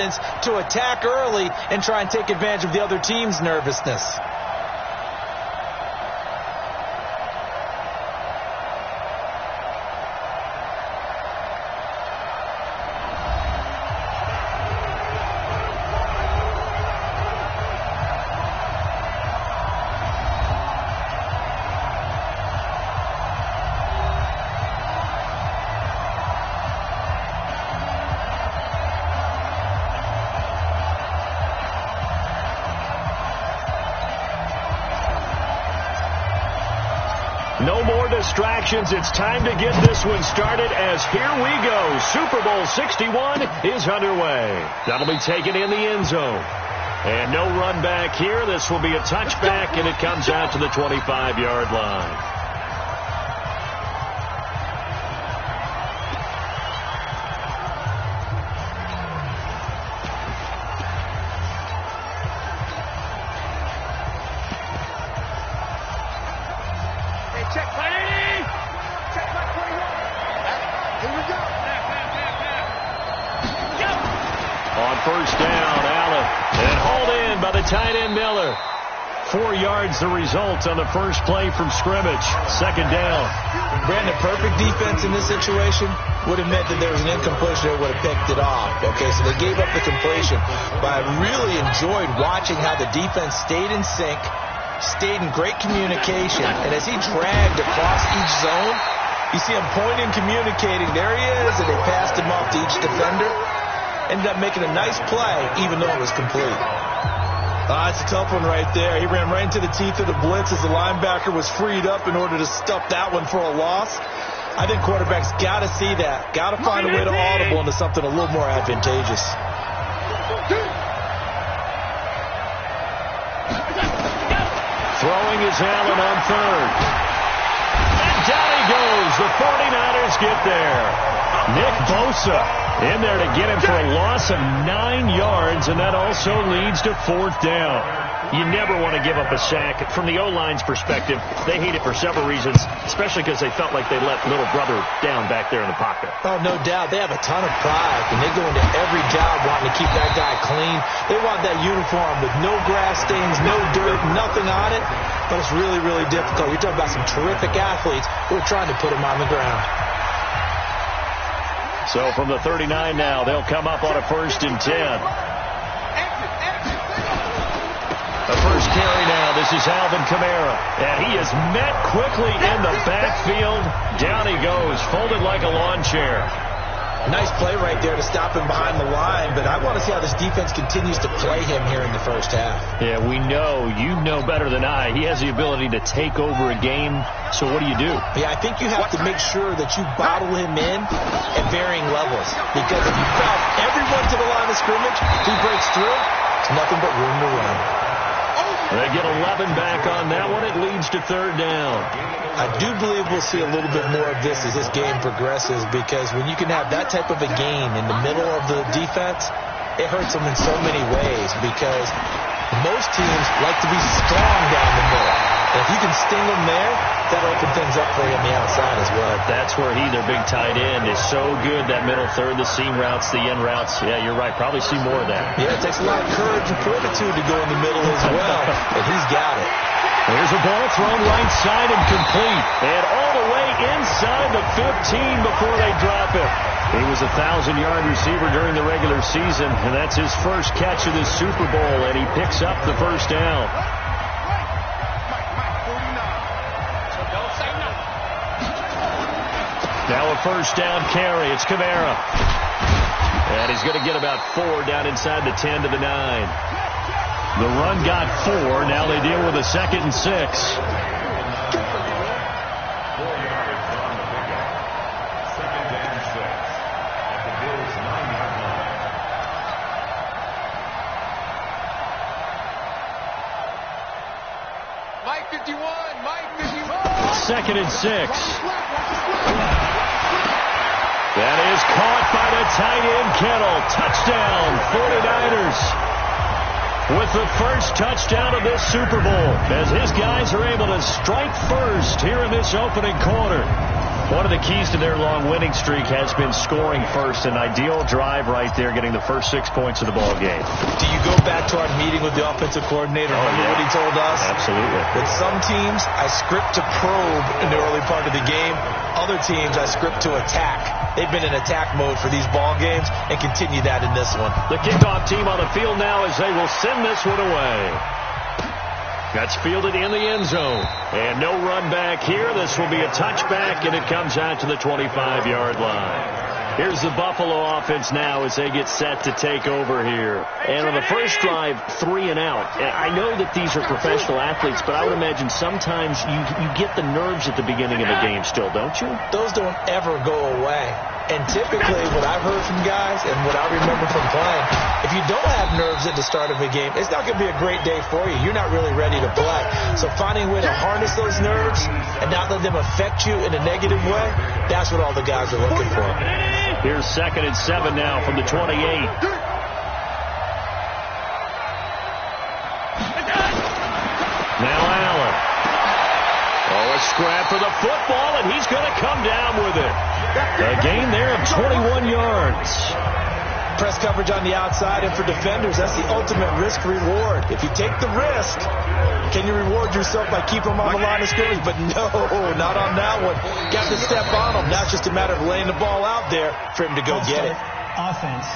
confidence to attack early and try and take advantage of the other team's nervousness. No more distractions. It's time to get this one started as here we go. Super Bowl 61 is underway. That'll be taken in the end zone. And no run back here. This will be a touchback, and it comes out to the 25-yard line. First down, Allen, and hauled in by the tight end Miller. 4 yards the result on the first play from scrimmage. Second down. Brandon, perfect defense in this situation would have meant that there was an incompletion that would have picked it off. Okay, so they gave up the completion. But I really enjoyed watching how the defense stayed in sync, stayed in great communication, and as he dragged across each zone, you see him pointing, communicating. There he is, and they passed him off to each defender. Ended up making a nice play, even though it was complete. It's a tough one right there. He ran right into the teeth of the blitz as the linebacker was freed up in order to stuff that one for a loss. I think quarterbacks got to see that. Got to find a way to audible into something a little more advantageous. Throwing is Allen on third. And down he goes. The 49ers get there. Nick Bosa in there to get him for a loss of 9 yards, and that also leads to fourth down. You never want to give up a sack. From the O-line's perspective, they hate it for several reasons, especially because they felt like they let little brother down back there in the pocket. Oh, no doubt. They have a ton of pride, and they go into every job wanting to keep that guy clean. They want that uniform with no grass stains, no dirt, nothing on it, but it's really, really difficult. You're talking about some terrific athletes who are trying to put him on the ground. So from the 39 now, they'll come up on a 1st and 10. The first carry now. This is Alvin Kamara. And he is met quickly in the backfield. Down he goes, folded like a lawn chair. Nice play right there to stop him behind the line, but I want to see how this defense continues to play him here in the first half. Yeah, we know. You know better than I. He has the ability to take over a game, so what do you do? Yeah, I think you have to make sure that you bottle him in at varying levels, because if you crowd everyone to the line of scrimmage, if he breaks through, it's nothing but room to run. They get 11 back on that one. It leads to third down. I do believe we'll see a little bit more of this as this game progresses, because when you can have that type of a game in the middle of the defense, it hurts them in so many ways, because most teams like to be strong down the middle. And if you can sting them there, that'll open things up for you on the outside as well. That's where their big tight end, is so good, that middle third, the seam routes, the end routes. Yeah, you're right. Probably see more of that. Yeah, it takes a lot of courage and fortitude to go in the middle as well, and he's got it. There's a ball thrown right side and complete. And all the way inside the 15 before they drop it. He was a 1,000-yard receiver during the regular season, and that's his first catch of this Super Bowl, and he picks up the first down. Now a first down carry. It's Kamara. And he's going to get about 4 down inside the 10 to the 9. The run got 4. Now they deal with a 2nd and 6. Mike 51. Mike 51. 2nd and 6. That is caught by the tight end, Kittle. Touchdown, 49ers. With the first touchdown of this Super Bowl, as his guys are able to strike first here in this opening quarter. One of the keys to their long winning streak has been scoring first. An ideal drive right there, getting the first 6 points of the ball game. Do you go back to our meeting with the offensive coordinator? Remember what he told us? Absolutely. With some teams, I script to probe in the early part of the game. Other teams, I script to attack. They've been in attack mode for these ball games and continue that in this one. The kickoff team on the field now as they will send this one away. That's fielded in the end zone. And no run back here. This will be a touchback, and it comes out to the 25-yard line. Here's the Buffalo offense now as they get set to take over here. And on the first drive, 3 and out. I know that these are professional athletes, but I would imagine sometimes you get the nerves at the beginning of a game still, don't you? Those don't ever go away. And typically, what I've heard from guys and what I remember from playing, if you don't have nerves at the start of a game, it's not going to be a great day for you. You're not really ready to play. So finding a way to harness those nerves and not let them affect you in a negative way, that's what all the guys are looking for. Here's 2nd and 7 now from the 28. Now Allen. Oh, a scrap for the football, and he's going to come down with it. A gain there of 21 yards. Press coverage on the outside, and for defenders, that's the ultimate risk-reward. If you take the risk, can you reward yourself by keeping them on the line of scrimmage? But no, not on that one. Got to step on them. Now it's just a matter of laying the ball out there for him to go get it. Offense.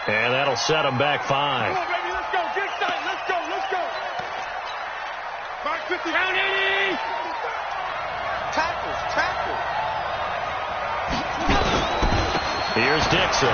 And that'll set him back 5. Come on, baby, let's go. Get excited. Let's go. Let's go. Mark 50. Down 80. Tackles. Here's Dixon.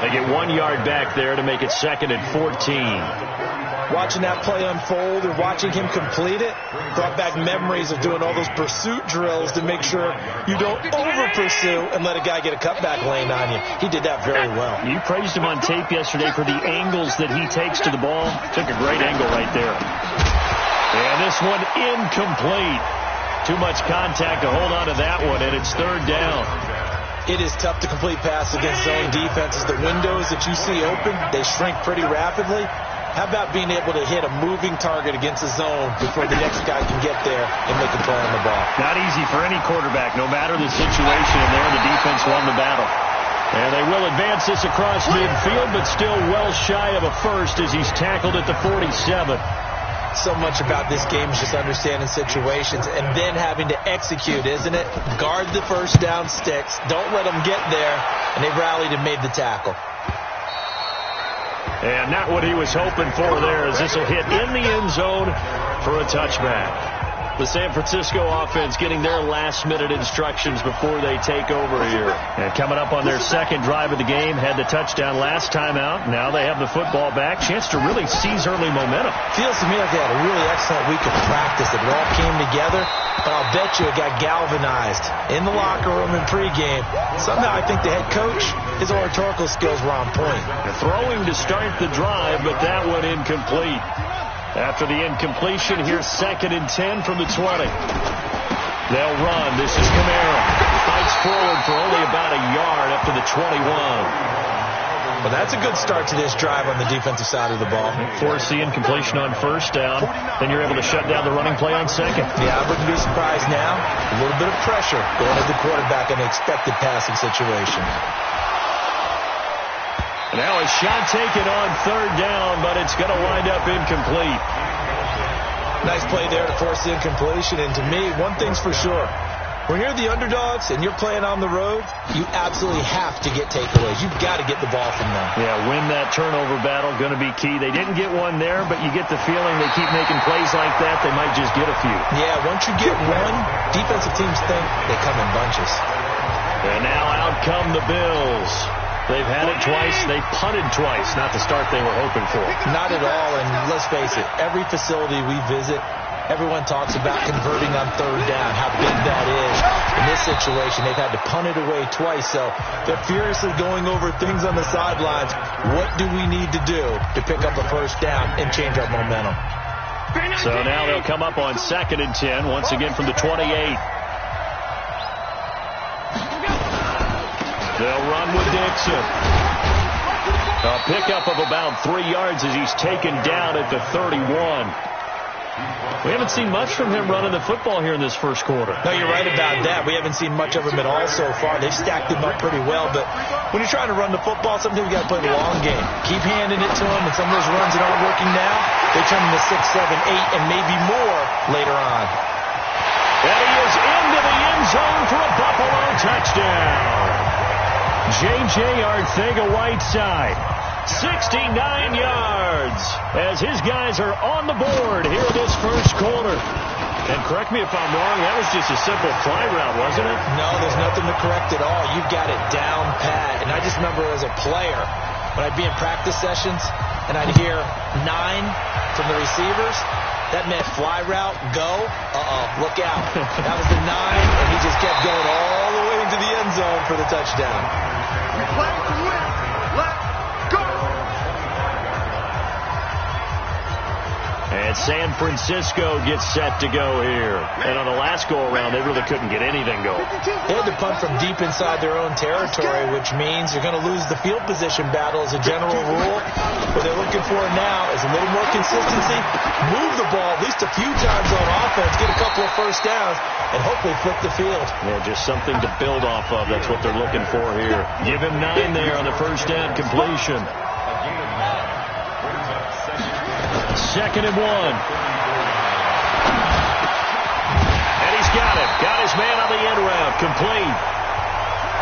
They get 1 yard back there to make it 2nd and 14. Watching that play unfold and watching him complete it brought back memories of doing all those pursuit drills to make sure you don't over-pursue and let a guy get a cutback lane on you. He did that very well. You praised him on tape yesterday for the angles that he takes to the ball. Took a great angle right there. And this one incomplete. Too much contact to hold on to that one, and it's 3rd down. It is tough to complete passes against zone defenses. The windows that you see open, they shrink pretty rapidly. How about being able to hit a moving target against a zone before the next guy can get there and make a play on the ball? Not easy for any quarterback, no matter the situation, and there the defense won the battle. And they will advance this across midfield, but still well shy of a first as he's tackled at the 47. So much about this game is just understanding situations and then having to execute, isn't it? Guard the first down sticks. Don't let them get there. And they rallied and made the tackle. And not what he was hoping for there, as this will hit in the end zone for a touchback. The San Francisco offense getting their last-minute instructions before they take over here. And coming up on their 2nd drive of the game, had the touchdown last time out. Now they have the football back. Chance to really seize early momentum. Feels to me like they had a really excellent week of practice. It all came together, but I'll bet you it got galvanized in the locker room in pregame. Somehow I think the head coach, his oratorical skills were on point. Throwing to start the drive, but that one incomplete. After the incompletion, here's 2nd and 10 from the 20. They'll run. This is Camara. Fights forward for only about a yard up to the 21. Well, that's a good start to this drive on the defensive side of the ball. Force the incompletion on 1st down. Then you're able to shut down the running play on 2nd. Yeah, I wouldn't be surprised now. A little bit of pressure going at the quarterback in an expected passing situation. Now a shot taken on 3rd down, but it's going to wind up incomplete. Nice play there to force the incompletion. And to me, one thing's for sure. When you're the underdogs and you're playing on the road, you absolutely have to get takeaways. You've got to get the ball from them. Yeah, win that turnover battle, going to be key. They didn't get one there, but you get the feeling they keep making plays like that, they might just get a few. Yeah, once you get one, defensive teams think they come in bunches. And now out come the Bills. They've had it twice. They've punted twice. Not the start they were hoping for. Not at all, and let's face it, every facility we visit, everyone talks about converting on 3rd down, how big that is. In this situation, they've had to punt it away twice, so they're furiously going over things on the sidelines. What do we need to do to pick up a 1st down and change our momentum? So now they'll come up on 2nd and 10, once again from the 28. They'll run with Dixon. A pickup of about 3 yards as he's taken down at the 31. We haven't seen much from him running the football here in this first quarter. No, you're right about that. We haven't seen much of him at all so far. They've stacked him up pretty well, but when you're trying to run the football, sometimes you got to play the long game. Keep handing it to him, and some of those runs that aren't working now, they turn into 6, 7, 8, and maybe more later on. And he is into the end zone for a Buffalo touchdown. J.J. Arcega-Whiteside, 69 yards, as his guys are on the board here in this first quarter. And correct me if I'm wrong, that was just a simple fly route, wasn't it? No, there's nothing to correct at all. You've got it down pat. And I just remember as a player, when I'd be in practice sessions, and I'd hear 9 from the receivers, that meant fly route, go, look out. That was the 9, and he just kept going all the way into the end zone for the touchdown. We play to win. Let's go. And San Francisco gets set to go here. And on the last go-around, they really couldn't get anything going. They had to punt from deep inside their own territory, which means you're going to lose the field position battle as a general rule. What they're looking for now is a little more consistency, move the ball at least a few times on offense, get a couple of first downs, and hopefully flip the field. Yeah, just something to build off of. That's what they're looking for here. Give him 9 there on the first down completion. 2nd and 1. And he's got it. Got his man on the end route. Complete.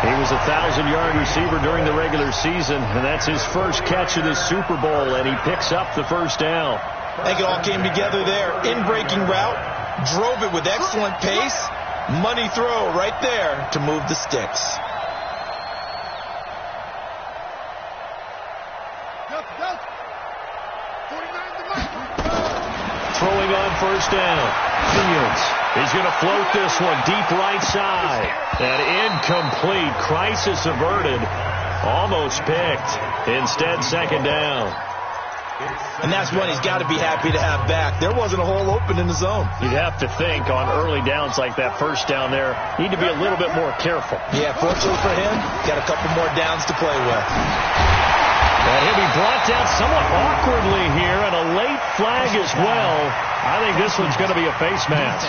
He was a 1,000-yard receiver during the regular season, and that's his first catch of the Super Bowl, and he picks up the first down. I think it all came together there. In-breaking route, drove it with excellent pace. Money throw right there to move the sticks. Throwing on first down. Fields. He's going to float this one deep right side. And incomplete. Crisis averted. Almost picked. Instead, 2nd down. And that's one he's got to be happy to have back. There wasn't a hole open in the zone. You'd have to think on early downs like that first down there, need to be a little bit more careful. Yeah, fortunately for him, got a couple more downs to play with. And he'll be brought down somewhat awkwardly here, and a late flag as well. I think this one's going to be a face mask.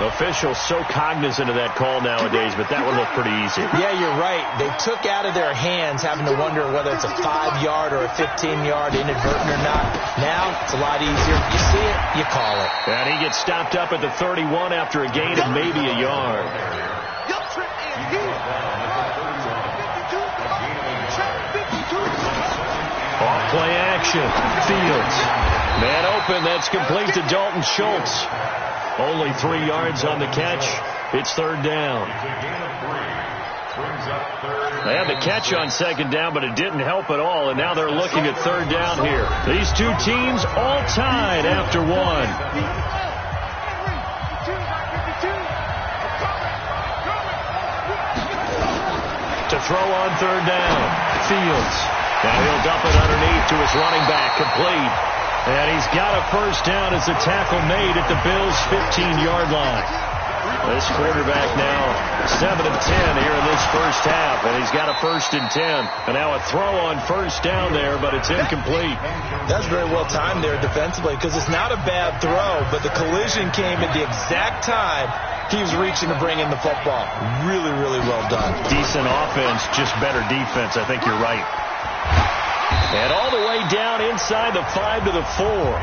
Officials so cognizant of that call nowadays, but that would look pretty easy. Yeah, you're right. They took out of their hands having to wonder whether it's a 5-yard or a 15-yard inadvertent or not. Now, it's a lot easier. You see it, you call it. And he gets stopped up at the 31 after a gain of maybe a yard. Off-play action. Fields. Man open. That's complete to Dalton Schultz. Only 3 yards on the catch. It's 3rd down. They had the catch on 2nd down, but it didn't help at all, and now they're looking at 3rd down here. These two teams all tied after 1. To throw on 3rd down. Fields. Now he'll dump it underneath to his running back. Complete. And he's got a first down as the tackle made at the Bills' 15-yard line. This quarterback now 7 of 10 here in this first half, and he's got a 1st and 10. And now a throw on first down there, but it's incomplete. That's very well timed there defensively because it's not a bad throw, but the collision came at the exact time he was reaching to bring in the football. Really, really well done. Decent offense, just better defense. I think you're right. And all the way down inside the 5 to the 4.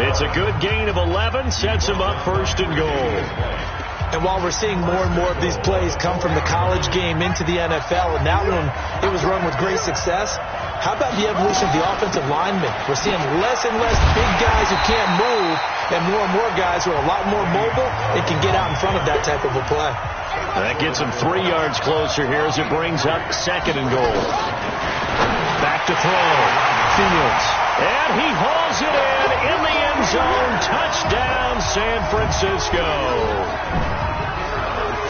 It's a good gain of 11. Sets him up 1st and goal. And while we're seeing more and more of these plays come from the college game into the NFL, and that one, it was run with great success, how about the evolution of the offensive linemen? We're seeing less and less big guys who can't move, and more guys who are a lot more mobile and can get out in front of that type of a play. That gets him 3 yards closer here as it brings up 2nd and goal. Back to throw. Fields. And he hauls it in the end zone. Touchdown, San Francisco.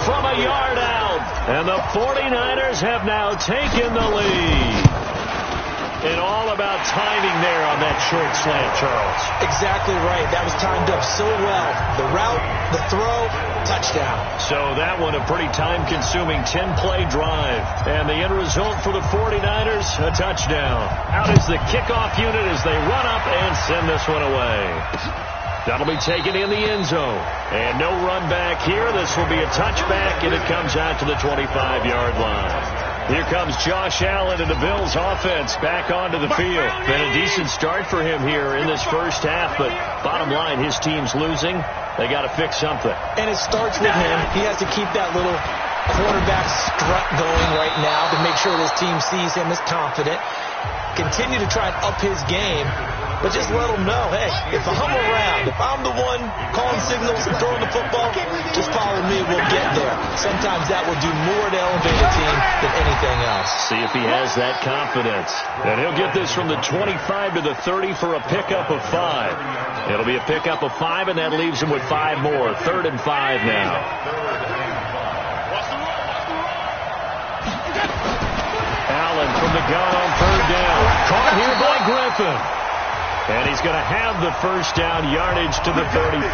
From a yard out. And the 49ers have now taken the lead. And all about timing there on that short slant, Charles. Exactly right. That was timed up so well. The route, the throw, touchdown. So that one a pretty time-consuming 10-play drive. And the end result for the 49ers, a touchdown. Out is the kickoff unit as they run up and send this one away. That'll be taken in the end zone. And no run back here. This will be a touchback, and it comes out to the 25-yard line. Here comes Josh Allen and the Bills offense back onto the field. Been a decent start for him here in this first half, but bottom line, his team's losing. They got to fix something. And it starts with him. He has to keep that little quarterback strut going right now to make sure this team sees him as confident. Continue to try and up his game, but just let him know, hey, if I'm around, if I'm the one calling signals and throwing the football, just follow me, we'll get there. Sometimes that will do more to elevate a team than anything else. See if he has that confidence. And he'll get this from the 25 to the 30 for a pickup of 5. It'll be a pickup of 5, and that leaves him with 5 more. 3rd and 5 now. Allen from the gun on 3rd down. Caught here by Griffin. And he's going to have the first down, yardage to the 35.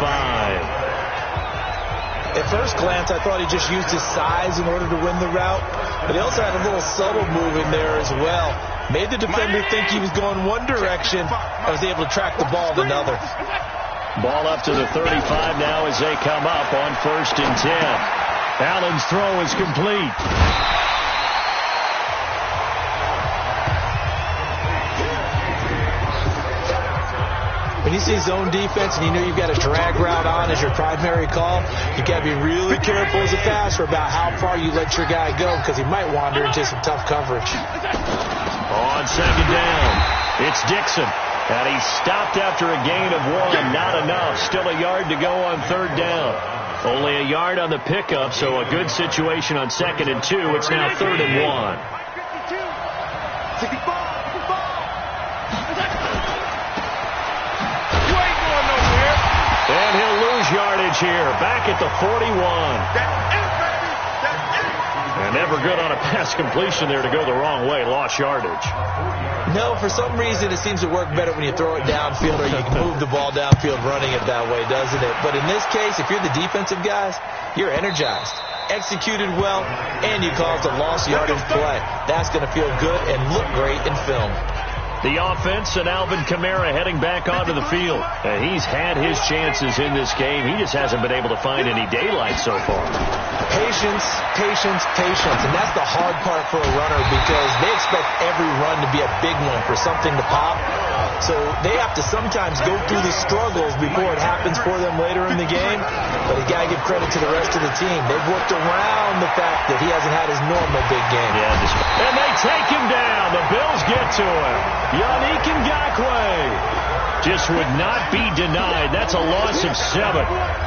At first glance, I thought he just used his size in order to win the route, but he also had a little subtle move in there as well. Made the defender think he was going one direction. I was able to track the ball another. Ball up to the 35 now as they come up on 1st and 10. Allen's throw is complete. When you see zone defense and you know you've got a drag route on as your primary call, you got to be really careful as a passer about how far you let your guy go because he might wander into some tough coverage. On 2nd down, it's Dixon. And he stopped after a gain of 1. Not enough. Still a yard to go on 3rd down. Only a yard on the pickup, so a good situation on 2nd and 2. It's now 3rd and 1. And he'll lose yardage here. Back at the 41. And never good on a pass completion there to go the wrong way. Lost yardage. No, for some reason it seems to work better when you throw it downfield or you can move the ball downfield running it that way, doesn't it? But in this case, if you're the defensive guys, you're energized, executed well, and you caused a lost yardage play. That's going to feel good and look great in film. The offense and Alvin Kamara heading back onto the field. He's had his chances in this game. He just hasn't been able to find any daylight so far. Patience, patience, patience. And that's the hard part for a runner because they expect every run to be a big one for something to pop. So they have to sometimes go through the struggles before it happens for them later in the game. But you got to give credit to the rest of the team. They've worked around the fact that he hasn't had his normal big game. Yeah, and they take him down. The Bills get to him. Yannick Ngakoue just would not be denied. That's a loss of 7.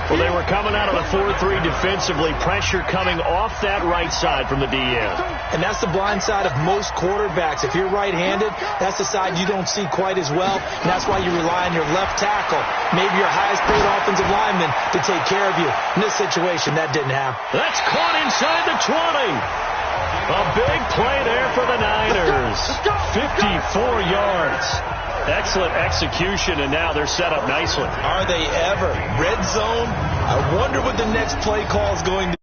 Well, they were coming out of a 4-3 defensively. Pressure coming off that right side from the DN. And that's the blind side of most quarterbacks. If you're right-handed, that's the side you don't see quite as well. And that's why you rely on your left tackle, maybe your highest-paid offensive lineman, to take care of you. In this situation, that didn't happen. That's caught inside the 20. A big play there for the Niners. 54 yards. Excellent execution, and now they're set up nicely. Are they ever? Red zone? I wonder what the next play call is going to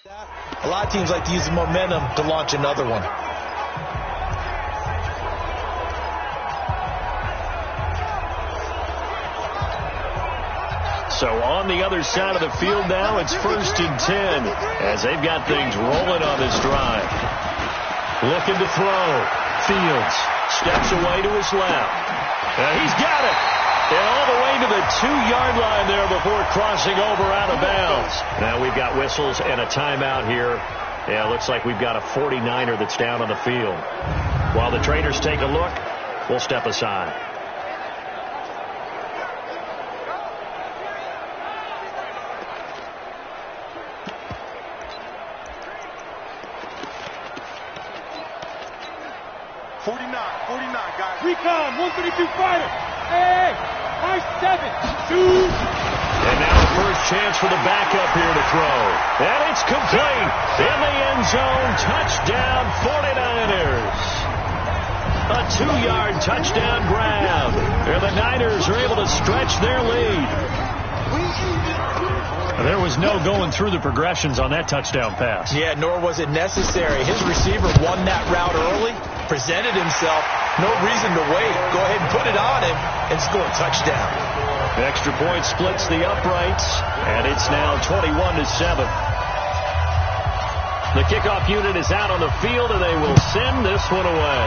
be. A lot of teams like to use the momentum to launch another one. So on the other side of the field now, it's 1st and 10 as they've got things rolling on this drive. Looking to throw. Fields steps away to his left. He's got it. And all the way to the 2-yard line there before crossing over out of bounds. Now we've got whistles and a timeout here. Yeah, looks like we've got a 49er that's down on the field. While the trainers take a look, we'll step aside. Recon, 132 fighter. Hey, high 7, 2. And now the first chance for the backup here to throw. And it's complete. In the end zone. Touchdown 49ers. A 2-yard touchdown grab. And the Niners are able to stretch their lead. There was no going through the progressions on that touchdown pass. Yeah, nor was it necessary. His receiver won that route early, presented himself. No reason to wait. Go ahead and put it on him and score a touchdown. The extra point splits the uprights, and it's now 21-7. The kickoff unit is out on the field, and they will send this one away.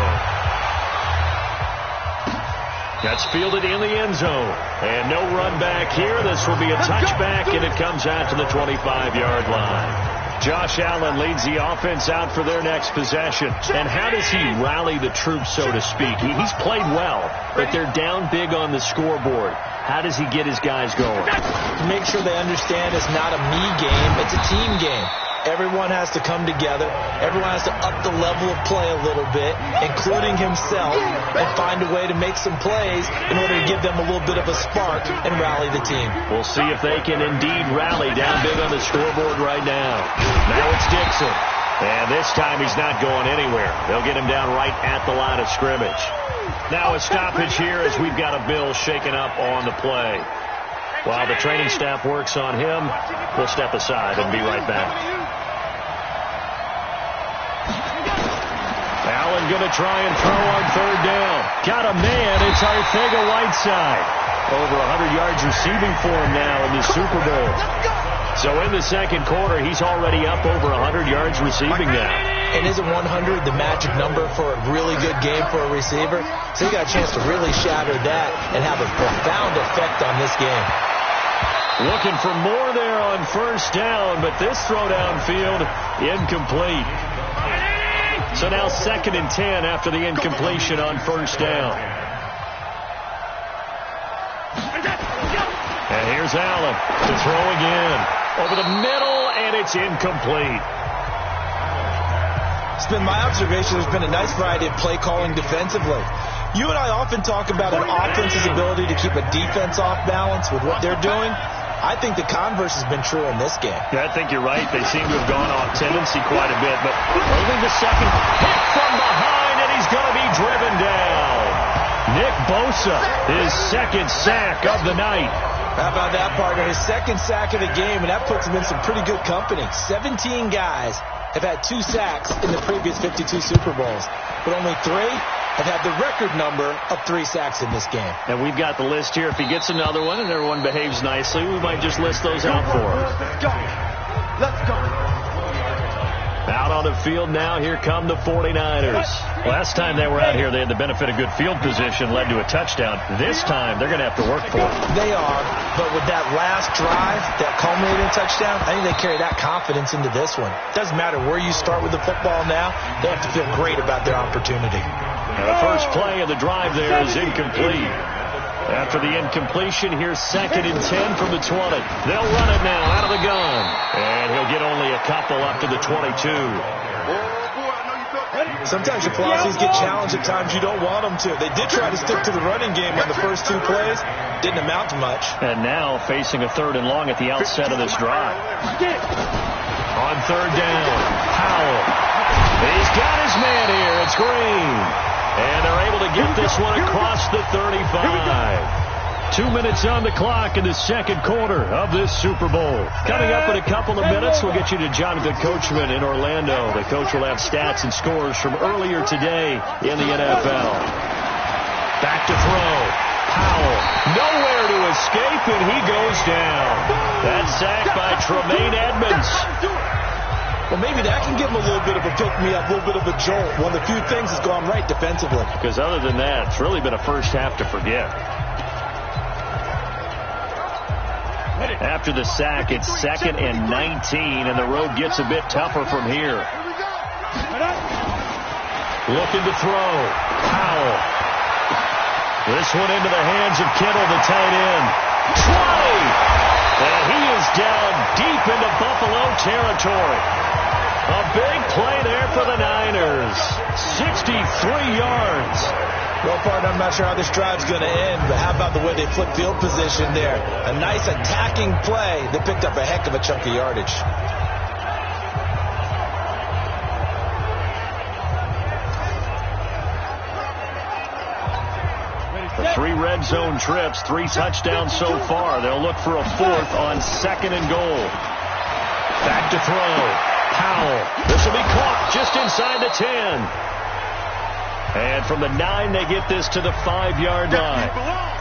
That's fielded in the end zone. And no run back here. This will be a touchback, and it comes out to the 25-yard line. Josh Allen leads the offense out for their next possession. And how does he rally the troops, so to speak? He's played well, but they're down big on the scoreboard. How does he get his guys going? To make sure they understand it's not a me game, it's a team game. Everyone has to come together. Everyone has to up the level of play a little bit, including himself, and find a way to make some plays in order to give them a little bit of a spark and rally the team. We'll see if they can indeed rally down big on the scoreboard right now. Now it's Dixon. And this time he's not going anywhere. They'll get him down right at the line of scrimmage. Now a stoppage here as we've got a Bill shaken up on the play. While the training staff works on him, we'll step aside and be right back. Allen going to try and throw on third down. Got a man. It's Arcega-Whiteside. Over 100 yards receiving for him now in the Super Bowl. So in the second quarter, he's already up over 100 yards receiving now. And isn't 100 the magic number for a really good game for a receiver? So he got a chance to really shatter that and have a profound effect on this game. Looking for more there on first down, but this throw downfield incomplete. So now 2nd and 10 after the incompletion on first down. And here's Allen to throw again. Over the middle, and it's incomplete. It's been my observation there's been a nice variety of play calling defensively. You and I often talk about an offense's ability to keep a defense off balance with what they're doing. I think the converse has been true in this game. Yeah, I think you're right. They seem to have gone off tendency quite a bit, but only the second hit from behind, and he's going to be driven down. Nick Bosa, his 2nd sack of the night. How about that, partner? His 2nd sack of the game, and that puts him in some pretty good company. 17 guys have had 2 sacks in the previous 52 Super Bowls, but only 3 have had the record number of 3 sacks in this game. And we've got the list here. If he gets another one and everyone behaves nicely, we might just list those out for him. Let's go. Let's go. Out on the field now, here come the 49ers. Last time they were out here, they had the benefit of good field position, led to a touchdown. This time, they're going to have to work for it. They are, but with that last drive, that culminating touchdown, I think they carry that confidence into this one. Doesn't matter where you start with the football now, they have to feel great about their opportunity. And the first play of the drive there is incomplete. After the incompletion, here's 2nd and 10 from the 20. They'll run it now out of the gun. And he'll get only a couple up to the 22. Sometimes your philosophies get challenged at times you don't want them to. They did try to stick to the running game on the first 2 plays. Didn't amount to much. And now facing a 3rd and long at the outset of this drive. On 3rd down, Powell. He's got his man here. It's Green. And they're able to get this one across the 35. 2 minutes on the clock in the second quarter of this Super Bowl. Coming up in a couple of minutes, we'll get you to Jonathan Coachman in Orlando. The coach will have stats and scores from earlier today in the NFL. Back to throw. Powell. Nowhere to escape, and he goes down. That's sacked by Tremaine Edmonds. Well, maybe that can give him a little bit of a pick-me-up, a little bit of a jolt. One of the few things that's gone right defensively. Because other than that, it's really been a first half to forget. After the sack, it's 2nd and 19, and the road gets a bit tougher from here. Looking to throw. Powell. This one into the hands of Kittle, the tight end. 20! And he is down deep into Buffalo territory. A big play there for the Niners. 63 yards. Well, partner, I'm not sure how this drive's going to end, but how about the way they flip field position there? A nice attacking play. They picked up a heck of a chunk of yardage. The 3 red zone trips, 3 touchdowns so far. They'll look for a 4th on 2nd and goal. Back to throw. Powell. This will be caught just inside the 10. And from the 9, they get this to the 5-yard line.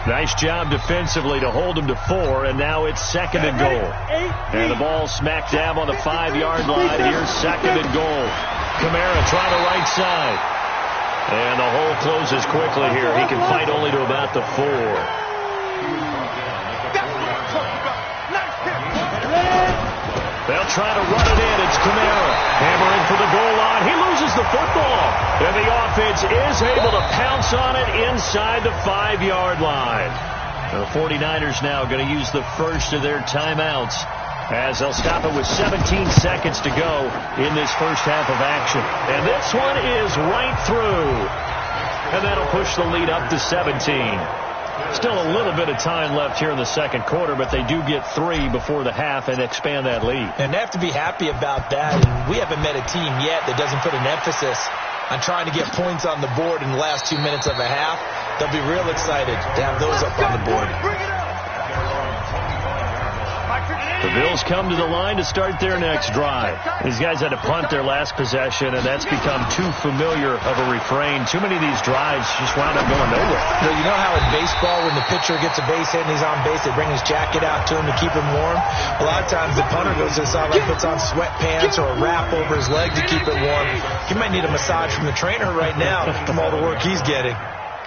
Nice job defensively to hold them to 4, and now it's 2nd and goal. And the ball smack dab on the 5-yard line. Here's 2nd and goal. Kamara trying the right side. And the hole closes quickly here. He can fight only to about the 4. They'll try to run it in. It's Kamara hammering for the goal line. He loses the football. And the offense is able to pounce on it inside the 5-yard line. The 49ers now going to use the first of their timeouts as they'll stop it with 17 seconds to go in this first half of action. And this one is right through. And that'll push the lead up to 17. Still a little bit of time left here in the second quarter, but they do get 3 before the half and expand that lead. And they have to be happy about that. And we haven't met a team yet that doesn't put an emphasis on trying to get points on the board in the last 2 minutes of a half. They'll be real excited to have those up on the board. The Bills come to the line to start their next drive. These guys had to punt their last possession, and that's become too familiar of a refrain. Too many of these drives just wound up going nowhere. Well, you know how in baseball, when the pitcher gets a base hit and he's on base, they bring his jacket out to him to keep him warm? A lot of times the punter goes to the sideline, puts on sweatpants or a wrap over his leg to keep it warm. He might need a massage from the trainer right now from all the work he's getting.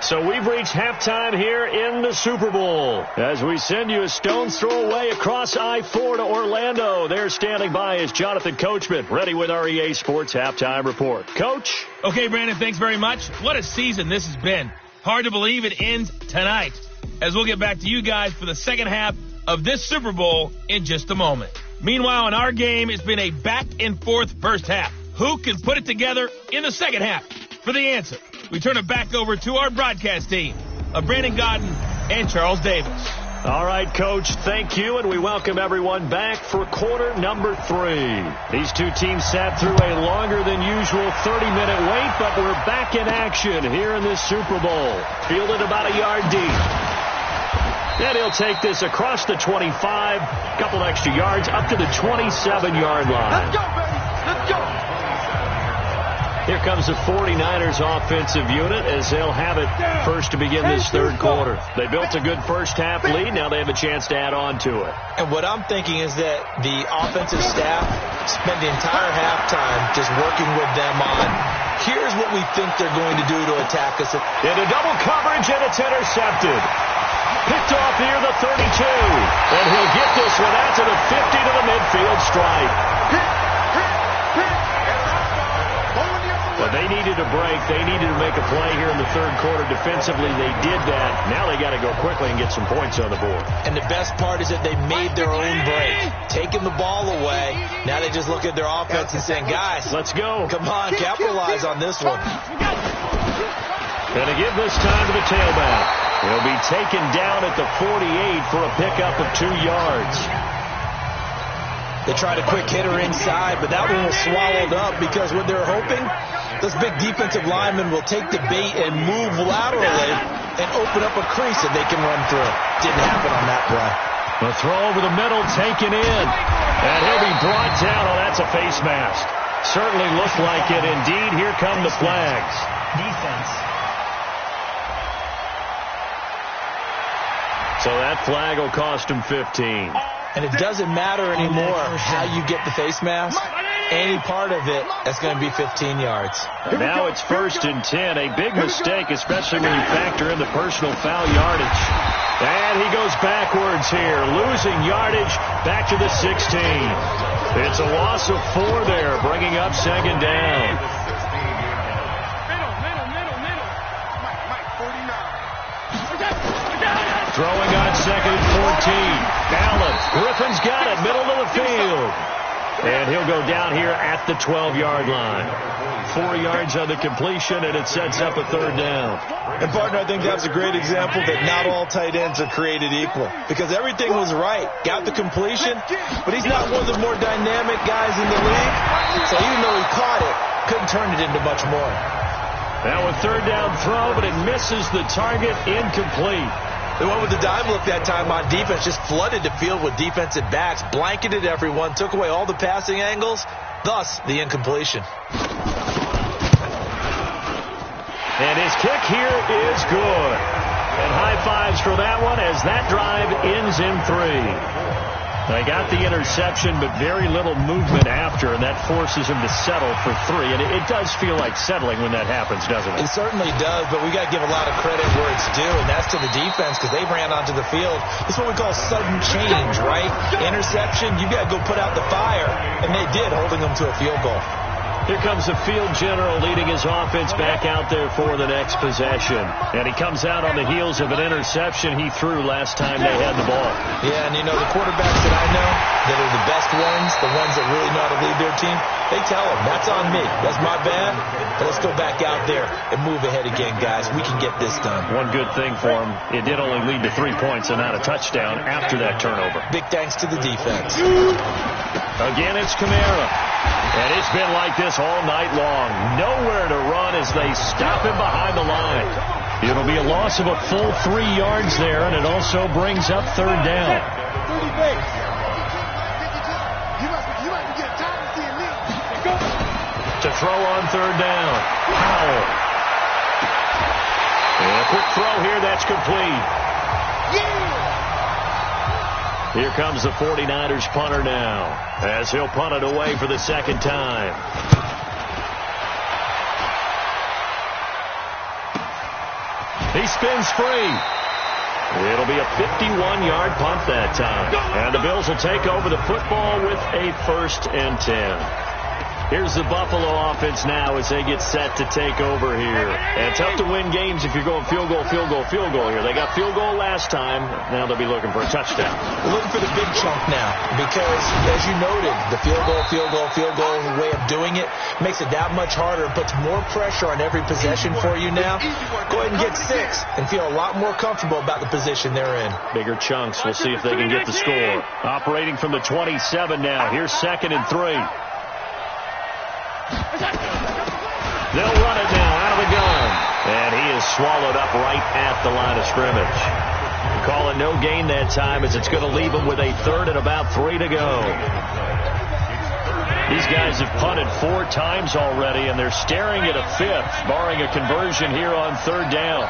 So we've reached halftime here in the Super Bowl as we send you a stone's throw away across I-4 to Orlando. There standing by is Jonathan Coachman, ready with our EA Sports Halftime Report. Coach? Okay, Brandon, thanks very much. What a season this has been. Hard to believe it ends tonight, as we'll get back to you guys for the second half of this Super Bowl in just a moment. Meanwhile, in our game, it's been a back-and-forth first half. Who can put it together in the second half? For the answer, we turn it back over to our broadcast team of Brandon Godden and Charles Davis. All right, Coach, thank you, and we welcome everyone back for quarter number 3. These two teams sat through a longer than usual 30-minute wait, but we're back in action here in this Super Bowl. Fielded about a yard deep. And he'll take this across the 25, a couple extra yards, up to the 27-yard line. Let's go, baby. Let's go. Here comes the 49ers offensive unit as they'll have it first to begin this third quarter. They built a good first half lead. Now they have a chance to add on to it. And what I'm thinking is that the offensive staff spent the entire halftime just working with them on, here's what we think they're going to do to attack us. Into double coverage, and it's intercepted. Picked off near the 32. And he'll get this one out to the 50 to the midfield stripe. But they needed a break. They needed to make a play here in the third quarter. Defensively, they did that. Now they got to go quickly and get some points on the board. And the best part is that they made their own break, taking the ball away. Now they just look at their offense and saying, guys, let's go. Come on, capitalize on this one. And to give this time to the tailback. He'll be taken down at the 48 for a pickup of 2 yards. They tried a quick hitter inside, but that one was swallowed up because what they're hoping, those big defensive linemen will take the bait and move laterally and open up a crease that they can run through. Didn't happen on that play. The throw over the middle taken in. And he'll be brought down. Oh, that's a face mask. Certainly looked like it. Indeed, here come the flags. Defense. So that flag will cost him 15. And it doesn't matter anymore how you get the face mask. Any part of it, that's going to be 15 yards. And now it's 1st and 10. A big mistake, especially when you factor in the personal foul yardage. And he goes backwards here, losing yardage back to the 16. It's a loss of 4 there, bringing up 2nd down. Throwing on 2nd and 14. Allen. Griffin's got it. Middle of the field. And he'll go down here at the 12-yard line. 4 yards on the completion, and it sets up a third down. And, partner, I think that's a great example that not all tight ends are created equal. Because everything was right. Got the completion, but he's not one of the more dynamic guys in the league. So even though he caught it, couldn't turn it into much more. Now a third down throw, but it misses the target, incomplete. The one with the dime look that time on defense just flooded the field with defensive backs, blanketed everyone, took away all the passing angles, thus the incompletion. And his kick here is good. And high fives for that one as that drive ends in 3. They got the interception, but very little movement after, and that forces him to settle for 3. And it does feel like settling when that happens, doesn't it? It certainly does, but we got to give a lot of credit where it's due, and that's to the defense because they ran onto the field. This is what we call sudden change, right? Interception, you got to go put out the fire, and they did, holding them to a field goal. Here comes the field general leading his offense back out there for the next possession. And he comes out on the heels of an interception he threw last time they had the ball. Yeah, and you know, the quarterbacks that I know that are the best ones, the ones that really know how to lead their team, they tell them, that's on me. That's my bad. But let's go back out there and move ahead again, guys. We can get this done. One good thing for him, it did only lead to 3 points and not a touchdown after that turnover. Big thanks to the defense. Again, it's Kamara. And it's been like this all night long. Nowhere to run as they stop him behind the line. It'll be a loss of a full 3 yards there, and it also brings up third down. To throw on third down. Powell. And a quick throw here, that's complete. Here comes the 49ers punter now, as he'll punt it away for the second time. He spins free. It'll be a 51-yard punt that time. And the Bills will take over the football with a 1st and 10. Here's the Buffalo offense now as they get set to take over here. And tough to win games if you're going field goal here. They got field goal last time. Now they'll be looking for a touchdown. We're looking for the big chunk now because, as you noted, the field goal way of doing it makes it that much harder. It puts more pressure on every possession for you now. Go ahead and get 6 and feel a lot more comfortable about the position they're in. Bigger chunks. We'll see if they can get the score. Operating from the 27 now. Here's 2nd and 3. They'll run it now out of the gun. And he is swallowed up right at the line of scrimmage. Calling no gain that time as it's going to leave him with a 3rd and about 3 to go. These guys have punted 4 times already, and they're staring at a 5th, barring a conversion here on 3rd down.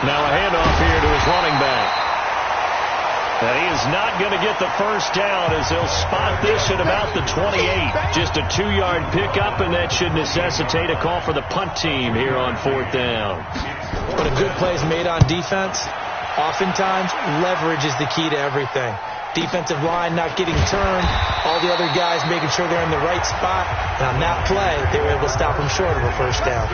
Now a handoff here to his running back. And he is not going to get the first down as they'll spot this at about the 28. Just a 2-yard pickup, and that should necessitate a call for the punt team here on 4th down. When a good play is made on defense, oftentimes leverage is the key to everything. Defensive line not getting turned, all the other guys making sure they're in the right spot. And on that play, they were able to stop them short of a first down.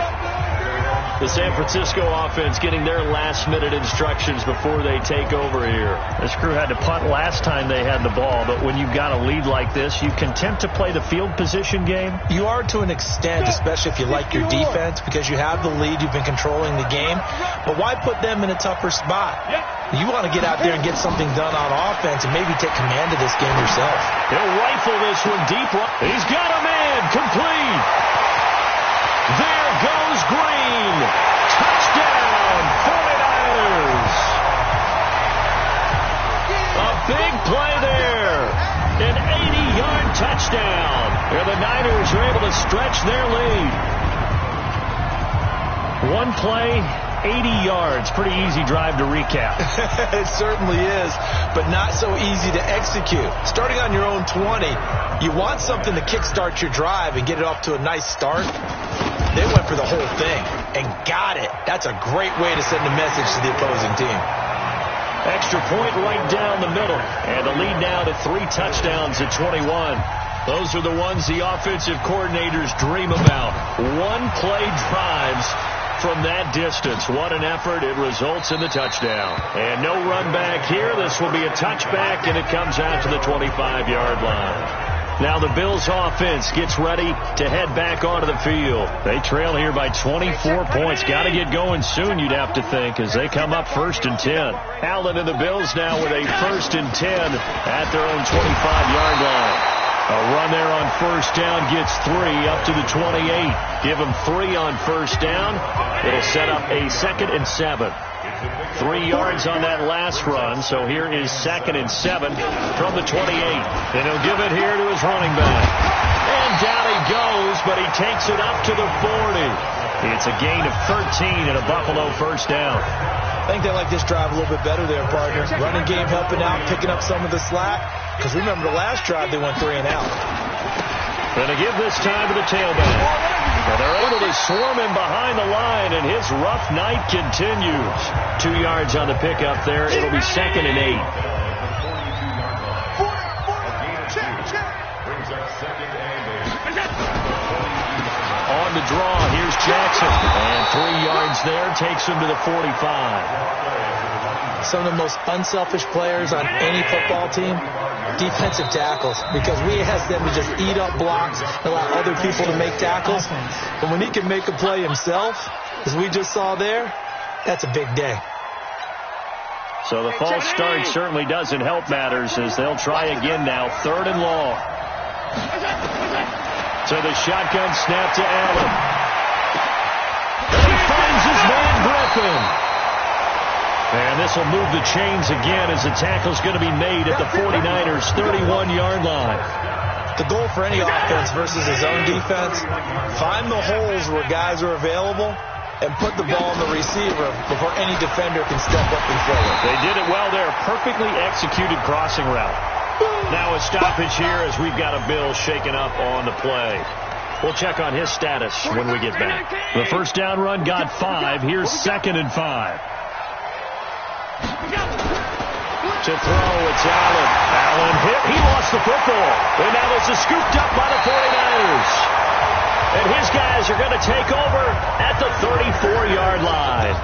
The San Francisco offense getting their last-minute instructions before they take over here. This crew had to punt last time they had the ball, but when you've got a lead like this, you content to play the field position game? You are to an extent, especially if you like your defense, because you have the lead, you've been controlling the game. But why put them in a tougher spot? You want to get out there and get something done on offense and maybe take command of this game yourself. He'll rifle this one deep. He's got a man, complete. There goes Green. Touchdown, 49ers. A big play there. An 80-yard touchdown. And the Niners are able to stretch their lead. One play, 80 yards. Pretty easy drive to recap. It certainly is, but not so easy to execute. Starting on your own 20, you want something to kickstart your drive and get it off to a nice start. They went for the whole thing and got it. That's a great way to send a message to the opposing team. Extra point right down the middle. And the lead now to 3 touchdowns at 21. Those are the ones the offensive coordinators dream about. One-play drives from that distance. What an effort. It results in the touchdown. And no run back here. This will be a touchback, and it comes out to the 25-yard line. Now the Bills offense gets ready to head back onto the field. They trail here by 24 points. Got to get going soon, you'd have to think, as they come up 1st and 10. Allen and the Bills now with a 1st and 10 at their own 25-yard line. A run there on 1st down gets 3 up to the 28. Give them 3 on 1st down. It'll set up a 2nd and 7. 3 yards on that last run, so here is 2nd and 7 from the 28. And he'll give it here to his running back. And down he goes, but he takes it up to the 40. It's a gain of 13 and a Buffalo 1st down. I think they like this drive a little bit better there, partner. Running game helping out, picking up some of the slack. Because remember the last drive, they went 3 and out. Going to give this time to the tailback. And they're able to swarm him behind the line, and his rough night continues. 2 yards on the pickup there. It'll be 2nd and 8. On the draw, here's Jackson. And 3 yards there takes him to the 45. Some of the most unselfish players on any football team, defensive tackles, because we ask them to just eat up blocks and allow other people to make tackles. But when he can make a play himself, as we just saw there, that's a big day. So the false start certainly doesn't help matters as they'll try again now. 3rd and long. So the shotgun snap to Allen. And he finds his man Griffin. And this will move the chains again as the tackle's going to be made at the 49ers' 31-yard line. The goal for any offense versus his own defense, find the holes where guys are available and put the ball in the receiver before any defender can step up and fill it. They did it well there. Perfectly executed crossing route. Now a stoppage here as we've got a Bill shaken up on the play. We'll check on his status when we get back. The 1st down run got 5. Here's 2nd and 5. To throw, it's Allen. Allen hit. He lost the football. And now this is scooped up by the 49ers. And his guys are going to take over at the 34-yard line.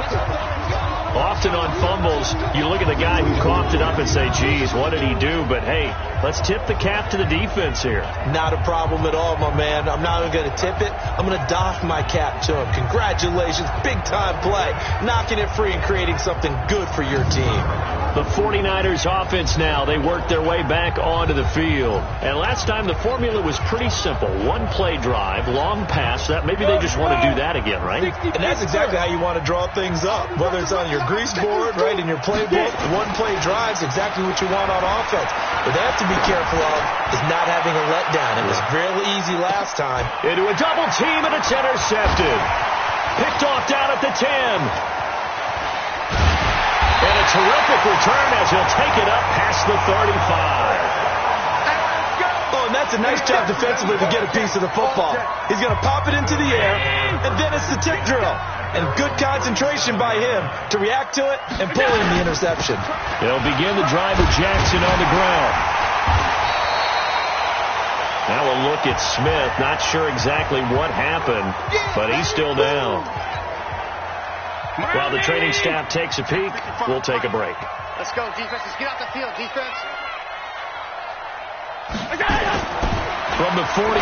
Often on fumbles, you look at the guy who coughed it up and say, geez, what did he do? But, hey, let's tip the cap to the defense here. Not a problem at all, my man. I'm not even going to tip it. I'm going to doff my cap to him. Congratulations. Big-time play. Knocking it free and creating something good for your team. The 49ers offense now, they work their way back onto the field. And last time the formula was pretty simple. 1-play drive, long pass. That maybe they just want to do that again, right? And that's exactly how you want to draw things up. Whether it's on your grease board, right, in your playbook, 1-play drive's exactly what you want on offense. But they have to be careful of is not having a letdown. It was real easy last time. Into a double team, and it's intercepted. Picked off down at the 10. And a terrific return as he'll take it up past the 35. Oh, and that's a nice job defensively to get a piece of the football. He's going to pop it into the air, and then it's the tip drill. And good concentration by him to react to it and pull in the interception. They'll begin the drive with Jackson on the ground. Now a look at Smith. Not sure exactly what happened, but he's still down. While the training staff takes a peek, we'll take a break. Let's go, defense. Let's get out the field, defense. From the 41,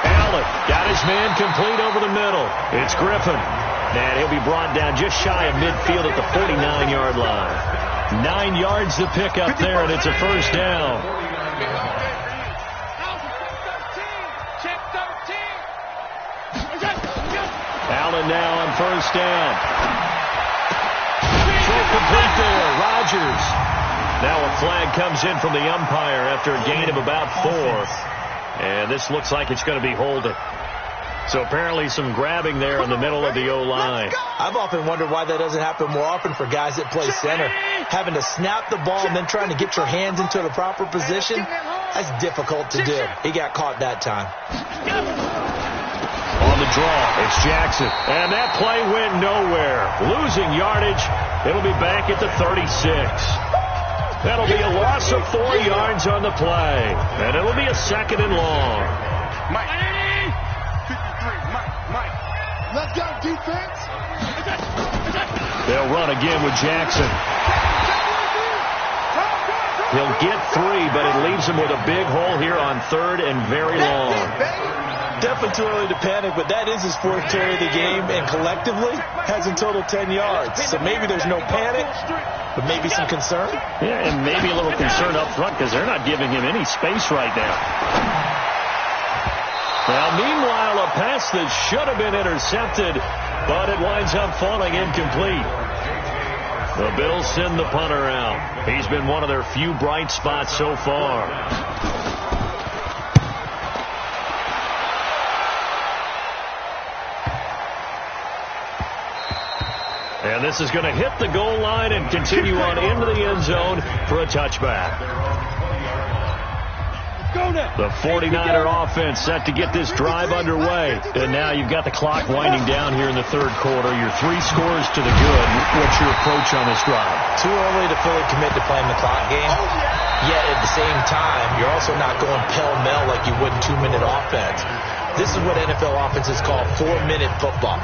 Allen got his man complete over the middle. It's Griffin. And he'll be brought down just shy of midfield at the 49-yard line. 9 yards to pick up there, and it's a 1st down. Allen now on 1st down. Short complete there, Rodgers. Now a flag comes in from the umpire after a gain of about 4. And this looks like it's going to be holding. So apparently some grabbing there in the middle of the O-line. I've often wondered why that doesn't happen more often for guys that play center. Having to snap the ball and then trying to get your hands into the proper position, that's difficult to do. He got caught that time. On the draw, it's Jackson. And that play went nowhere. Losing yardage. It'll be back at the 36. That'll be a loss of 4 yards on the play. And it'll be a 2nd and long. Mike. 53, Mike. Let's go, defense. They'll run again with Jackson. He'll get 3, but it leaves him with a big hole here on 3rd and very long. Definitely too early to panic, but that is his 4th carry of the game, and collectively has in total 10 yards. So maybe there's no panic, but maybe some concern. Yeah, and maybe a little concern up front because they're not giving him any space right now. Now, meanwhile, a pass that should have been intercepted, but it winds up falling incomplete. The Bills send the punter out. He's been one of their few bright spots so far. And this is going to hit the goal line and continue on into the end zone for a touchback. The 49er offense set to get this drive underway. And now you've got the clock winding down here in the 3rd quarter. You're 3 scores to the good. What's your approach on this drive? Too early to fully commit to playing the clock game. Yet at the same time, you're also not going pell-mell like you would in 2-minute offense. This is what NFL offenses call 4-minute football.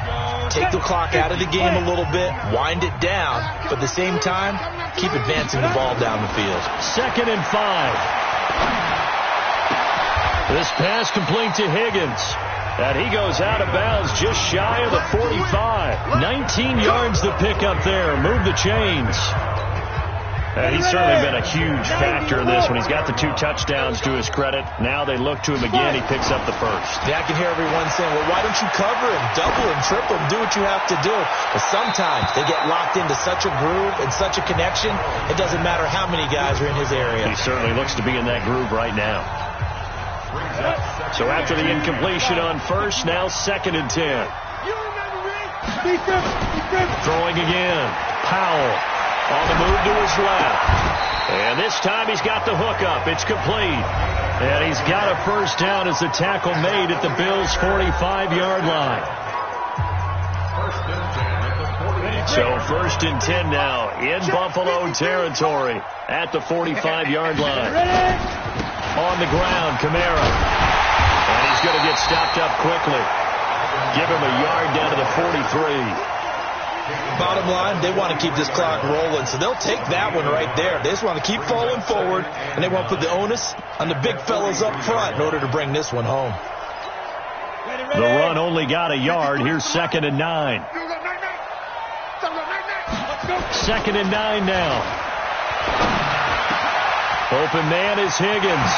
Take the clock out of the game a little bit, wind it down, but at the same time, keep advancing the ball down the field. 2nd and 5. This pass complete to Higgins. And he goes out of bounds just shy of the 45. 19 yards to pick up there. Move the chains. And he's certainly been a huge factor in this when he's got the 2 touchdowns to his credit. Now they look to him again. He picks up the 1st. Yeah, I can hear everyone saying, well, why don't you cover him, double him, triple him, do what you have to do. But sometimes they get locked into such a groove and such a connection, it doesn't matter how many guys are in his area. He certainly looks to be in that groove right now. So after the incompletion on 1st, now 2nd and 10. Throwing again. Powell on the move to his left. And this time he's got the hook up. It's complete. And he's got a 1st down as the tackle made at the Bills' 45-yard line. So 1st and 10 now in Buffalo territory at the 45-yard line. On the ground, Kamara. And he's going to get stopped up quickly. Give him a yard down to the 43. Bottom line, they want to keep this clock rolling, so they'll take that one right there. They just want to keep falling forward, and they want to put the onus on the big fellas up front in order to bring this one home. The run only got a yard. Here's 2nd and 9. 2nd and 9 now. Open man is Higgins.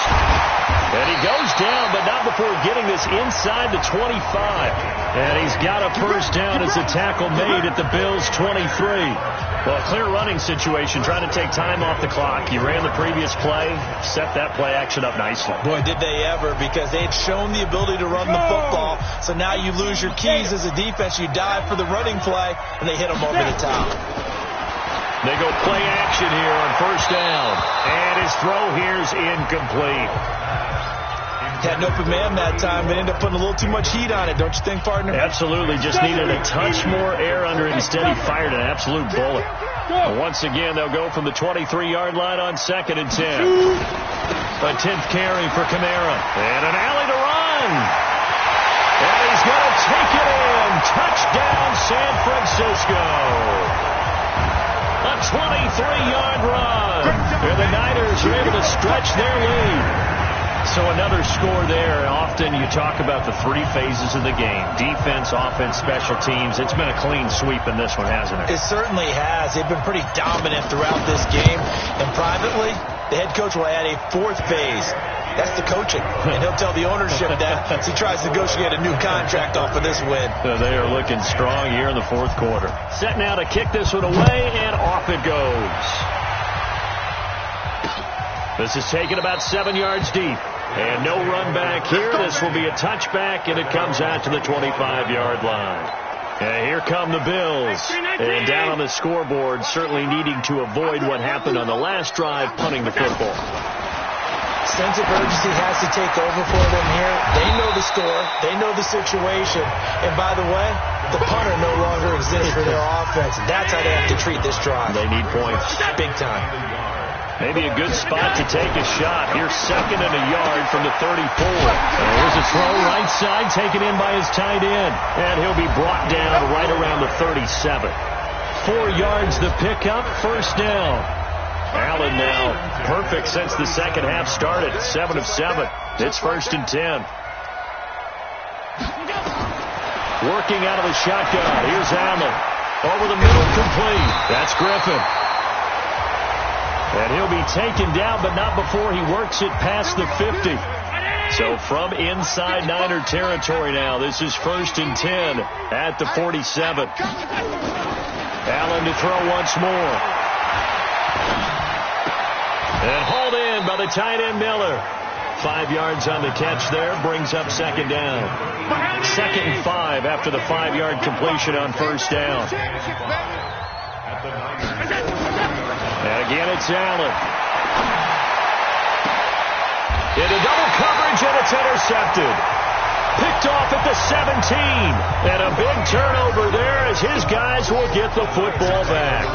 And he goes down, but not before getting this inside the 25. And he's got a 1st down as the tackle made at the Bills' 23. Well, a clear running situation, trying to take time off the clock. You ran the previous play, set that play action up nicely. Boy, did they ever, because they had shown the ability to run the football. So now you lose your keys as a defense. You dive for the running play, and they hit them over the top. They go play action here on 1st down. And his throw here's incomplete. Had an open man that time, but ended up putting a little too much heat on it, don't you think, partner? Absolutely. Just needed a touch more air under it. Instead, he fired an absolute bullet. And once again, they'll go from the 23-yard line on 2nd and 10. A 10th carry for Kamara. And an alley to run. And he's going to take it in. Touchdown, San Francisco. A 23-yard run. And the Niners are able to stretch their lead. So another score there. Often you talk about the 3 phases of the game. Defense, offense, special teams. It's been a clean sweep in this one, hasn't it? It certainly has. They've been pretty dominant throughout this game. And privately, the head coach will add a 4th phase. That's the coaching. And he'll tell the ownership that as he tries to negotiate a new contract off of this win. So they are looking strong here in the 4th quarter. Set now to kick this one away, and off it goes. This is taken about 7 yards deep. And no run back here. This will be a touchback, and it comes out to the 25-yard line. And here come the Bills. And down on the scoreboard, certainly needing to avoid what happened on the last drive, punting the football. Sense of urgency has to take over for them here. They know the score. They know the situation. And by the way, the punter no longer exists for their offense. That's how they have to treat this drive. They need points. Big time. Maybe a good spot to take a shot. Here's 2nd and a yard from the 34. And here's a throw right side taken in by his tight end. And he'll be brought down right around the 37. 4 yards the pickup, 1st down. Allen now perfect since the second half started. 7 of 7. It's 1st and 10. Working out of the shotgun. Here's Allen. Over the middle, complete. That's Griffin. And he'll be taken down, but not before he works it past the 50. So from inside Niner territory now, this is 1st and 10 at the 47. Allen to throw once more. And hauled in by the tight end Miller. 5 yards on the catch there, brings up 2nd down. 2nd and 5 after the 5-yard completion on 1st down. And again, it's Allen. Into double coverage, and it's intercepted. Picked off at the 17. And a big turnover there as his guys will get the football back.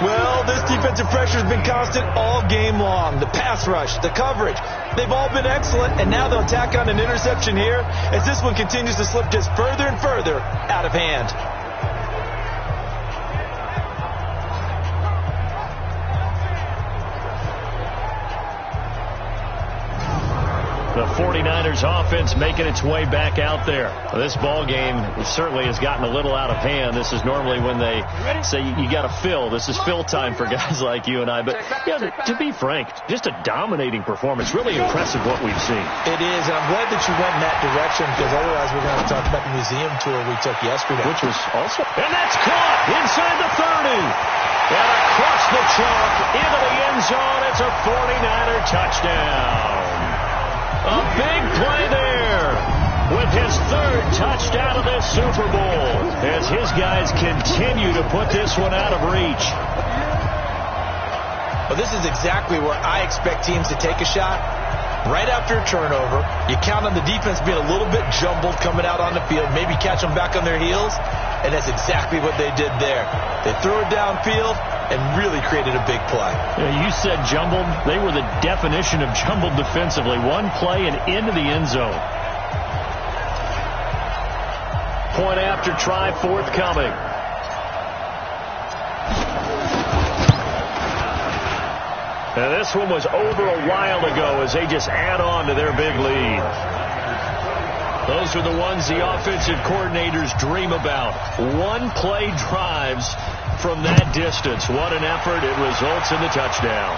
Well, this defensive pressure has been constant all game long. The pass rush, the coverage, they've all been excellent, and now they'll tack on an interception here as this one continues to slip just further and further out of hand. The 49ers offense making its way back out there. This ball game certainly has gotten a little out of hand. This is normally when they say you got to fill. This is fill time for guys like you and I. But yeah, to be frank, just a dominating performance. Really impressive what we've seen. It is, and I'm glad that you went in that direction because otherwise we're going to talk about the museum tour we took yesterday. Which was also... And that's caught inside the 30. And across the chalk into the end zone. It's a 49er touchdown. A big play there with his 3rd touchdown of this Super Bowl as his guys continue to put this one out of reach. Well, this is exactly where I expect teams to take a shot. Right after a turnover, you count on the defense being a little bit jumbled coming out on the field, maybe catch them back on their heels, and that's exactly what they did there. They threw it downfield and really created a big play. You said jumbled. They were the definition of jumbled defensively. One play and into the end zone. Point after try forthcoming. Now this one was over a while ago as they just add on to their big lead. Those are the ones the offensive coordinators dream about. One-play drives from that distance. What an effort. It results in the touchdown.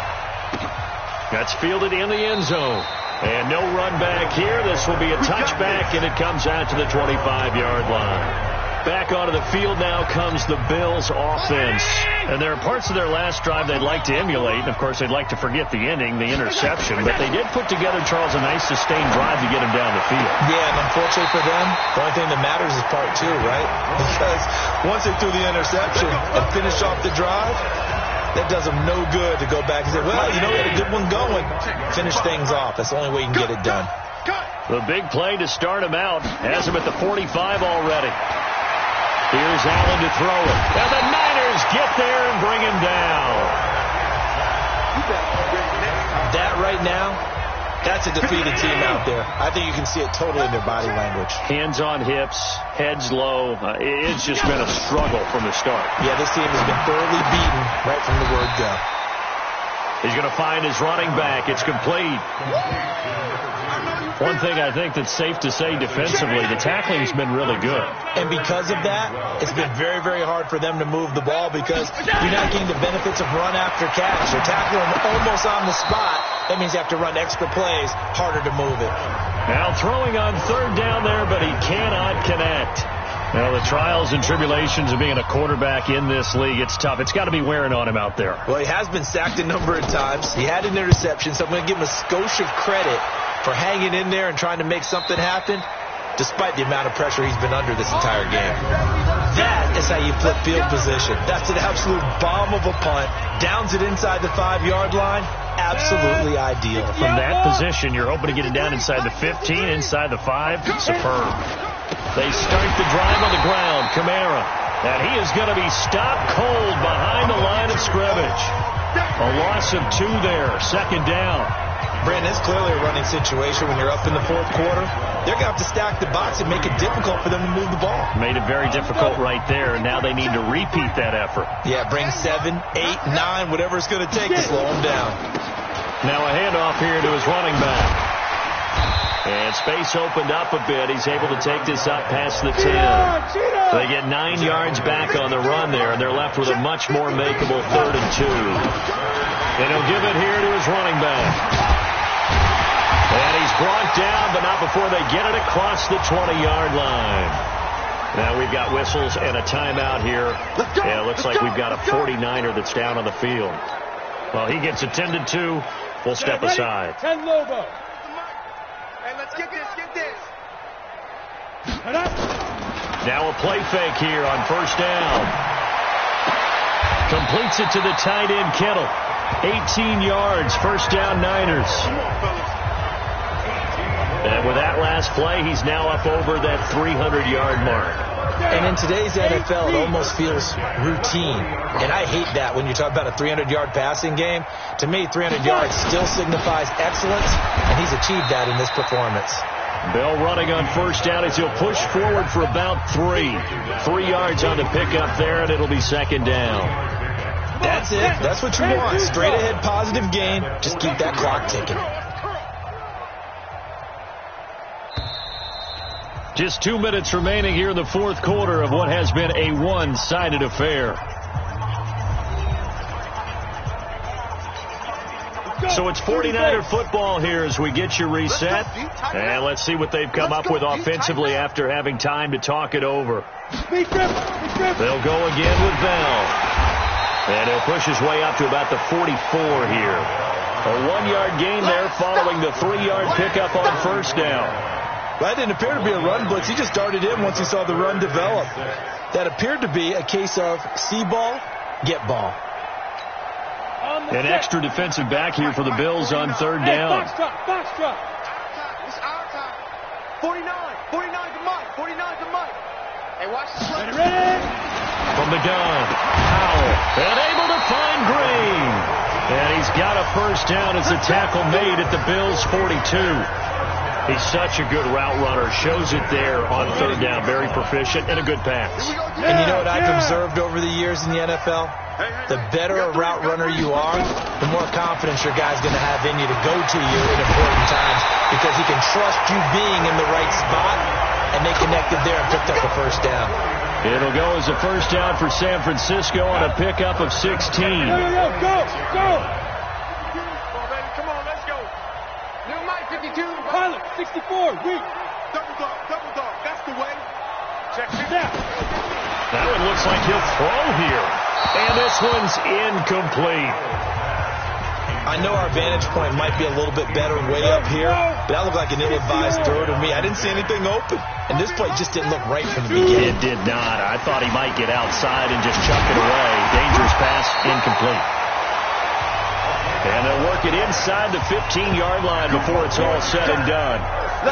That's fielded in the end zone. And no run back here. This will be a touchback, and it comes out to the 25-yard line. Back onto the field now comes the Bills offense. And there are parts of their last drive they'd like to emulate. And, of course, they'd like to forget the ending, the interception. But they did put together, Charles, a nice sustained drive to get them down the field. Yeah, and unfortunately for them, the only thing that matters is part 2, right? Because once they threw the interception and finished off the drive, that does them no good to go back and say, well, you know, we had a good one going. Finish things off. That's the only way you can get it done. The big play to start him out has him at the 45 already. Here's Allen to throw it. And the Niners get there and bring him down. That right now, that's a defeated team out there. I think you can see it totally in their body language. Hands on hips, heads low. It's just been a struggle from the start. Yeah, this team has been thoroughly beaten right from the word go. He's going to find his running back. It's complete. One thing I think that's safe to say defensively, the tackling's been really good. And because of that, it's been very, very hard for them to move the ball because you're not getting the benefits of run after catch. They're tackling almost on the spot. That means you have to run extra plays, harder to move it. Now throwing on 3rd down there, but he cannot connect. Well, the trials and tribulations of being a quarterback in this league, it's tough. It's got to be wearing on him out there. Well, he has been sacked a number of times. He had an interception, so I'm going to give him a skosh of credit for hanging in there and trying to make something happen, despite the amount of pressure he's been under this entire game. That is how you flip field position. That's an absolute bomb of a punt. Downs it inside the 5-yard line. Absolutely ideal. From that position, you're hoping to get it down inside the 15, inside the 5. Superb. They start the drive on the ground. Kamara. And he is going to be stopped cold behind the line of scrimmage. A loss of 2 there. Second down. Brandon, it's clearly a running situation when you're up in the fourth quarter. They're going to have to stack the box and make it difficult for them to move the ball. Made it very difficult right there, and now they need to repeat that effort. Yeah, bring 7, 8, 9, whatever it's going to take to slow them down. Now a handoff here to his running back. And space opened up a bit. He's able to take this up past the 10. They get 9 yards back on the run there, and they're left with a much more makeable 3rd and 2. And he'll give it here to his running back. And he's brought down, but not before they get it across the 20-yard line. Now we've got whistles and a timeout here. Yeah, it looks like we've got a 49er that's down on the field. Well, he gets attended to. We'll step aside. 10 Lobo. Hey, let's get this. Now a play fake here on first down. Completes it to the tight end, Kittle. 18 yards, first down, Niners. And with that last play, he's now up over that 300-yard mark. And in today's NFL, it almost feels routine. And I hate that when you talk about a 300-yard passing game. To me, 300 yards still signifies excellence, and he's achieved that in this performance. Bell running on first down as he'll push forward for about 3. 3 yards on the pickup there, and it'll be second down. That's it. That's what you want. Straight ahead, positive gain. Just keep that clock ticking. Just 2 minutes remaining here in the fourth quarter of what has been a one-sided affair. So it's 49er football here as we get you reset. And let's see what they've come up with offensively after having time to talk it over. They'll go again with Bell. And he'll push his way up to about the 44 here. A 1-yard gain there following the 3-yard pickup on first down. That didn't appear to be a run blitz. He just darted in once he saw the run develop. That appeared to be a case of see ball, get ball. An extra defensive back here for the Bills on third down. Box drop. It's our time. 49 to Mike. Hey, watch the play. Ready? From the gun, Powell. And able to find Green. And he's got a first down as the tackle made at the Bills' 42. He's such a good route runner. Shows it there on third down. Very proficient and a good pass. And you know what I've observed over the years in the NFL? The better a route runner you are, the more confidence your guy's going to have in you to go to you in important times because he can trust you being in the right spot, and they connected there and picked up the first down. It'll go as a first down for San Francisco on a pickup of 16. Go. Come on, let's go. New Mike, 52. Pilot, 64. Weak. Double dog. That's the way. Check it out. That one looks like he'll throw here. And this one's incomplete. I know our vantage point might be a little bit better way up here, but that looked like an ill-advised throw to me. I didn't see anything open, and this play just didn't look right from the beginning. It did not. I thought he might get outside and just chuck it away. Dangerous pass, incomplete. And they'll work it inside the 15-yard line before it's all said and done.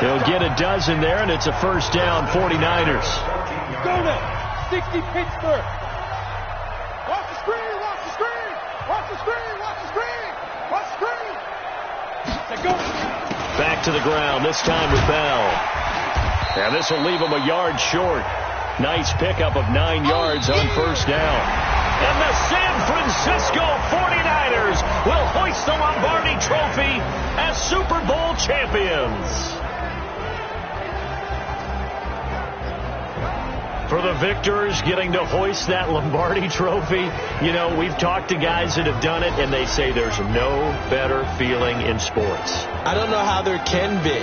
They'll get a dozen there, and it's a first down, 49ers. Go now. 60 Pittsburgh. Watch the screen. Let's go. Back to the ground, this time with Bell. And this will leave him a yard short. Nice pickup of 9 yards on first down. And the San Francisco 49ers will hoist the Lombardi Trophy as Super Bowl champions. For the victors getting to hoist that Lombardi Trophy, you know, we've talked to guys that have done it, and they say there's no better feeling in sports. I don't know how there can be.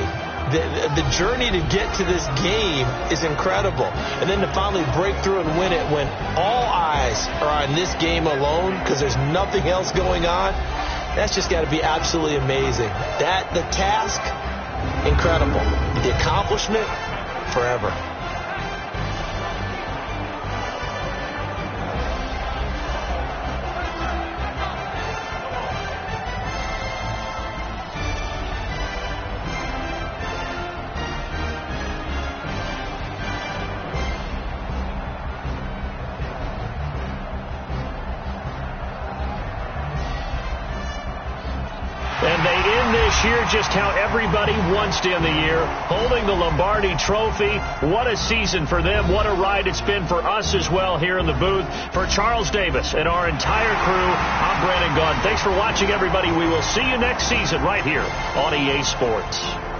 The journey to get to this game is incredible. And then to finally break through and win it when all eyes are on this game alone because there's nothing else going on, that's just got to be absolutely amazing. The task, incredible. The accomplishment, forever. shown this year just how everybody wants to end the year, holding the Lombardi Trophy. What a season for them. What a ride it's been for us as well here in the booth. For Charles Davis and our entire crew, I'm Brandon Gaudin. Thanks for watching, everybody. We will see you next season right here on EA Sports.